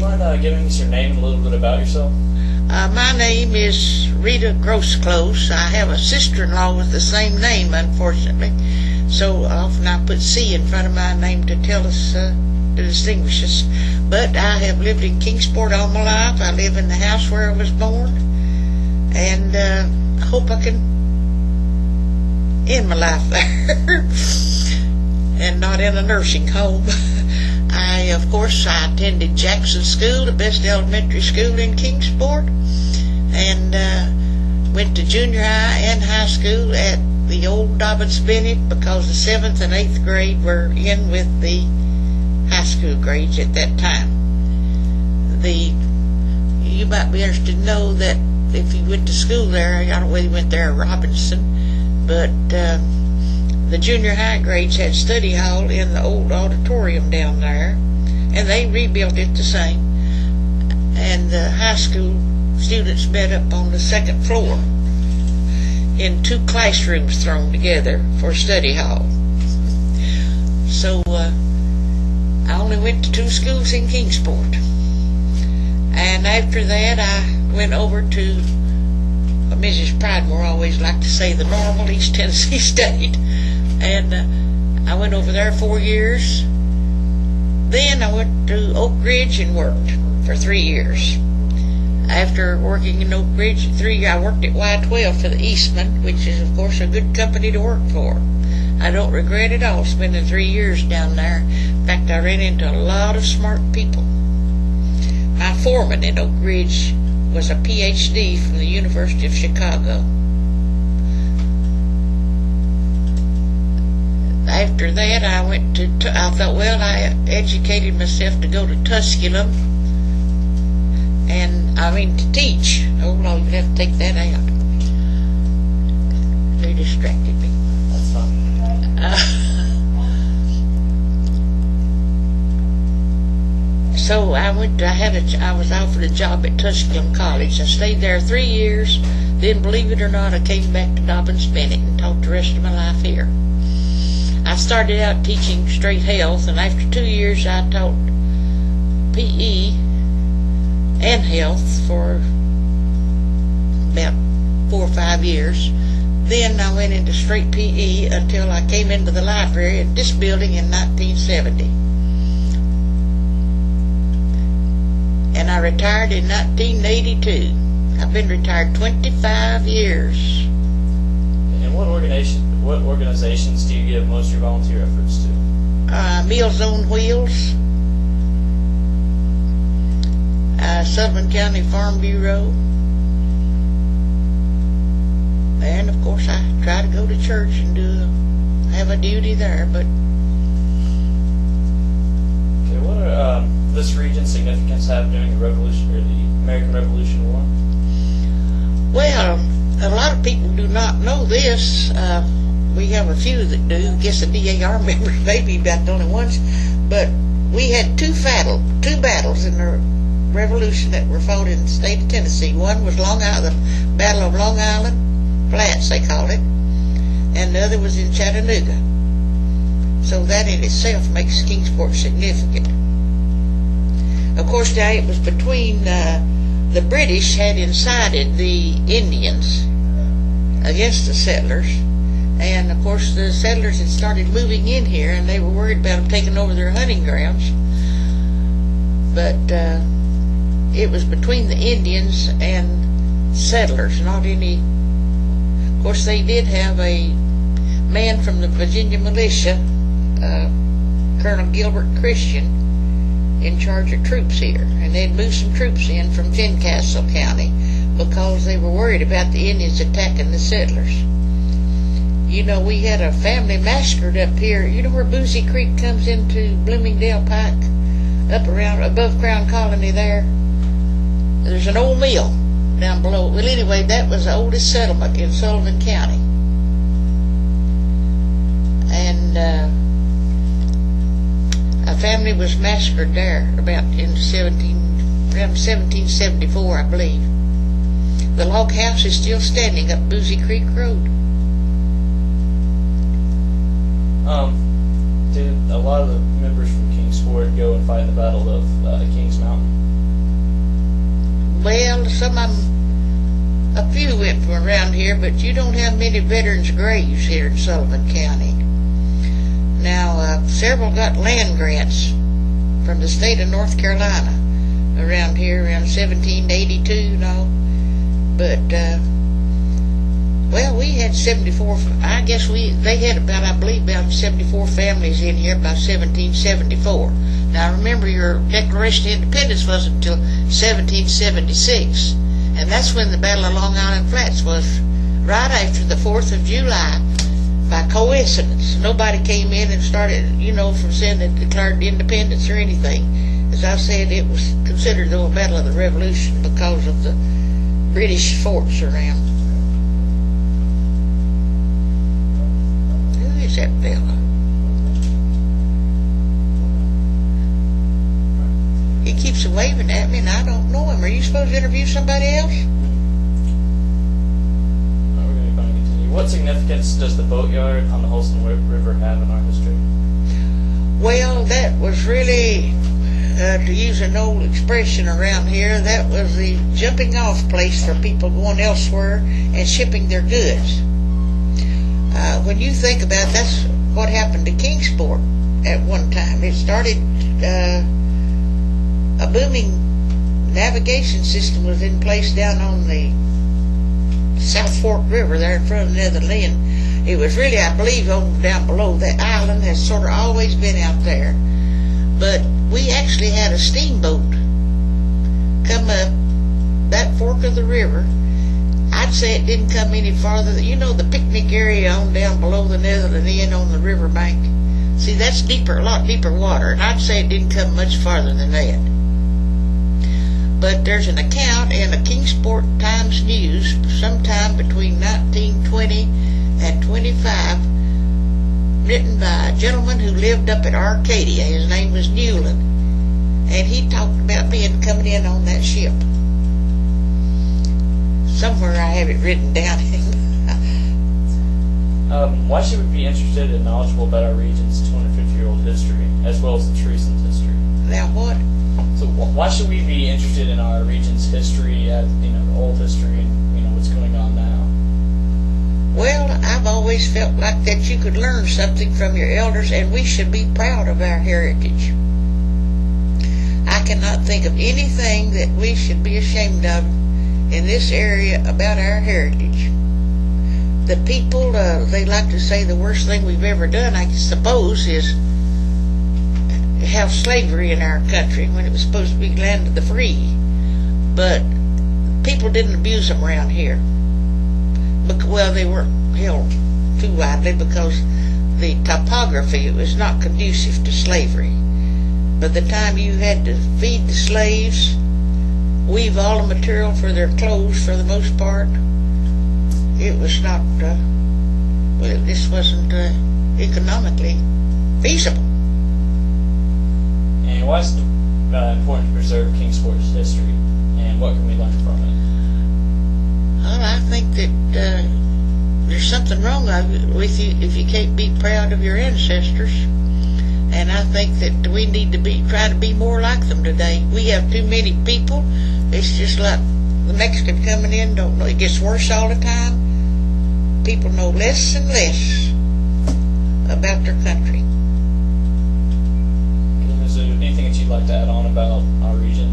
mind giving us your name and a little bit about yourself? My name is Rita Groseclose. I have a sister-in-law with the same name, unfortunately. So often I put C in front of my name to tell us, to distinguish us. But I have lived in Kingsport all my life. I live in the house where I was born. And I hope I can end my life there and not in a nursing home. Of course, I attended Jackson School, the best elementary school in Kingsport, and went to junior high and high school at the old Dobbins Bennett because the 7th and 8th grade were in with the high school grades at that time. You might be interested to know that if you went to school there, I don't know whether you went there at Robinson, but the junior high grades had study hall in the old auditorium down there, and they rebuilt it the same. And the high school students met up on the 2nd floor in 2 classrooms thrown together for study hall. So I only went to 2 schools in Kingsport. And after that I went over to Mrs. Pridemore always liked to say the normal East Tennessee State. And I went over there 4 years. Then I went to Oak Ridge and worked for 3 years. After working in Oak Ridge 3 years, I worked at Y12 for the Eastman, which is, of course, a good company to work for. I don't regret it all spending 3 years down there. In fact, I ran into a lot of smart people. My foreman in Oak Ridge was a PhD from the University of Chicago. After that, I thought, well, I educated myself to go to Tusculum, and to teach. Oh, no, you have to take that out. They distracted me. That's fine. So I was offered a job at Tusculum College. I stayed there 3 years. Then, believe it or not, I came back to Dobbins Bennett and taught the rest of my life here. I started out teaching straight health, and after 2 years I taught PE and health for about 4 or 5 years. Then I went into straight PE until I came into the library at this building in 1970. And I retired in 1982. I've been retired 25 years. And what organizations do you give most of your volunteer efforts to? Meals on Wheels, Sullivan County Farm Bureau, and of course I try to go to church and have a duty there. But okay, what are this region's significance have during the Revolution or the American Revolution War? Well, a lot of people do not know this. We have a few that do. I guess the DAR members may be about the only ones. But we had two battles in the Revolution that were fought in the state of Tennessee. One was the Battle of Long Island Flats, they called it, and the other was in Chattanooga. So that in itself makes Kingsport significant. Of course, now it was between the British had incited the Indians against the settlers, and of course the settlers had started moving in here, and they were worried about them taking over their hunting grounds. But it was between the Indians and settlers, not any. Of course, they did have a man from the Virginia militia, Colonel Gilbert Christian, in charge of troops here, and they'd moved some troops in from Fincastle County because they were worried about the Indians attacking the settlers. You know, we had a family massacred up here. You know where Boozy Creek comes into Bloomingdale Pike, up around above Crown Colony there? There's an old mill down below. Well, anyway, that was the oldest settlement in Sullivan County, and a family was massacred there about around 1774, I believe. The log house is still standing up Boozy Creek Road. Did a lot of the members from Kingsport go and fight in the Battle of Kings Mountain? well, some of them, a few went from around here, but you don't have many veterans' graves here in Sullivan County. Now, several got land grants from the state of North Carolina around here, around 1782 and all. But, well, we had 74, I guess they had about, I believe, about 74 families in here by 1774. Now, remember, your Declaration of Independence wasn't until 1776, and that's when the Battle of Long Island Flats was, right after the 4th of July, by coincidence. Nobody came in and started, from saying that declared independence or anything. As I said, it was considered, though, a battle of the Revolution because of the British forts around. Who is that fella? He keeps waving at me, and I don't know him. Are you supposed to interview somebody else? We're going to continue. What significance does the boatyard on the Holston River have in our history? Well, that was really, to use an old expression around here, that was the jumping off place for people going elsewhere and shipping their goods. When you think about it, that's what happened to Kingsport at one time. It started, a booming navigation system was in place down on the South Fork River there in front of Netherland. It was really, I believe, on down below. That island has sort of always been out there. But we actually had a steamboat come up that fork of the river. I'd say it didn't come any farther than, the picnic area on down below the Netherland Inn on the river bank. See, that's deeper, a lot deeper water, and I'd say it didn't come much farther than that. But there's an account in the Kingsport Times News sometime between 1920 and 25, written by a gentleman who lived up at Arcadia. His name was Newland, and he talked about coming in on that ship. Somewhere I have it written down. Why should we be interested and knowledgeable about our region's 250-year-old history, as well as the recent history? Now what? So why should we be interested in our region's history, the old history, and what's going on now? Well, I've always felt like that you could learn something from your elders, and we should be proud of our heritage. I cannot think of anything that we should be ashamed of in this area about our heritage. The people, they like to say the worst thing we've ever done, I suppose, is have slavery in our country when it was supposed to be land of the free. But people didn't abuse them around here. Well, they weren't held too widely because the topography was not conducive to slavery. By the time you had to feed the slaves, weave all the material for their clothes for the most part, it was not, this wasn't economically feasible. And why is it important to preserve Kingsport's history, and what can we learn from it? Well, I think that there's something wrong with you if you can't be proud of your ancestors. And I think that we need to try to be more like them today. We have too many people. It's just like the Mexican coming in, don't know. It gets worse all the time. People know less and less about their country. Is there anything that you'd like to add on about our region?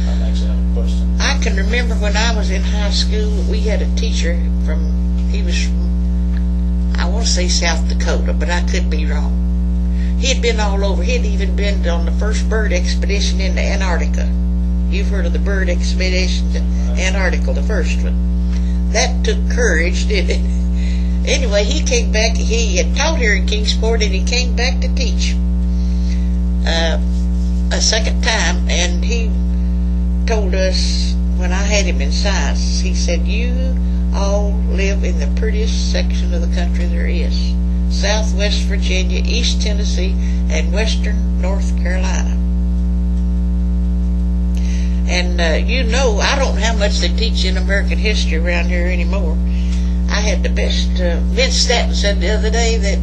I actually have a question. I can remember when I was in high school, we had a teacher he was from, I want to say South Dakota, but I could be wrong. He had been all over. He had even been on the first bird expedition into Antarctica. You've heard of the bird expedition to Antarctica, the first one. That took courage, didn't it? Anyway, he came back. He had taught here in Kingsport, and he came back to teach a second time, and he told us, when I had him in science, he said, "You all live in the prettiest section of the country there is. Southwest Virginia, East Tennessee, and Western North Carolina." And I don't know how much they teach in American history around here anymore. I had the best, Vince Statton said the other day that